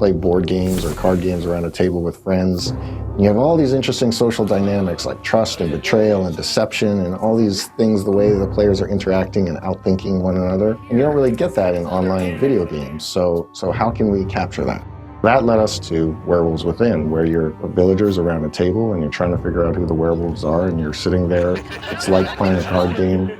play board games or card games around a table with friends. You have all these interesting social dynamics like trust and betrayal and deception and all these things, the way the players are interacting and outthinking one another. And you don't really get that in online video games. So how can we capture that? That led us to Werewolves Within, where you're villagers around a table and you're trying to figure out who the werewolves are, and you're sitting there. It's like playing a card game,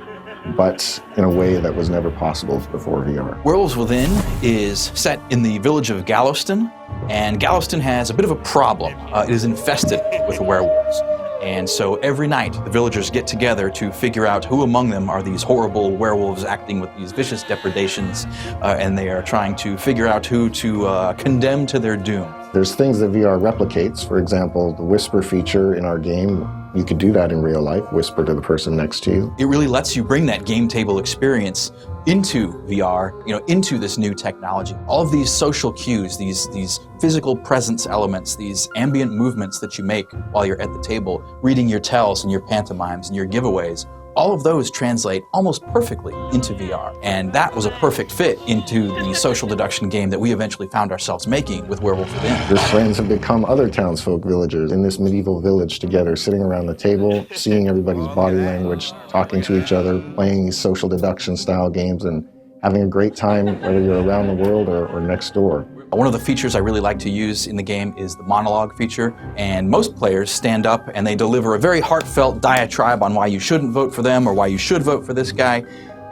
but in a way that was never possible before VR. Werewolves Within is set in the village of Galveston, and Galveston has a bit of a problem. It is infested with werewolves. And so every night, the villagers get together to figure out who among them are these horrible werewolves acting with these vicious depredations, and they are trying to figure out who to condemn to their doom. There's things that VR replicates. For example, the whisper feature in our game, you could do that in real life, whisper to the person next to you. It really lets you bring that game table experience into VR, into this new technology. All of these social cues, these physical presence elements, these ambient movements that you make while you're at the table, reading your tells and your pantomimes and your giveaways, all of those translate almost perfectly into VR. And that was a perfect fit into the social deduction game that we eventually found ourselves making with Werewolves Within. Your friends have become other townsfolk villagers in this medieval village together, sitting around the table, seeing everybody's body language, talking to each other, playing these social deduction style games, and having a great time, whether you're around the world or next door. One of the features I really like to use in the game is the monologue feature, and most players stand up and they deliver a very heartfelt diatribe on why you shouldn't vote for them or why you should vote for this guy.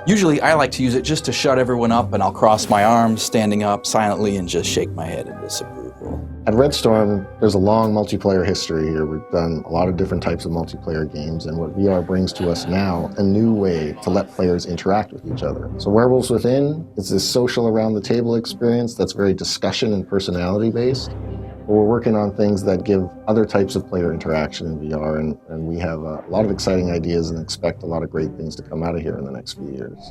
Usually I like to use it just to shut everyone up, and I'll cross my arms, standing up silently, and just shake my head in disapproval. At Red Storm, there's a long multiplayer history here. We've done a lot of different types of multiplayer games, and what VR brings to us now, a new way to let players interact with each other. So Werewolves Within is this social around the table experience that's very discussion and personality based. But we're working on things that give other types of player interaction in VR, and we have a lot of exciting ideas and expect a lot of great things to come out of here in the next few years.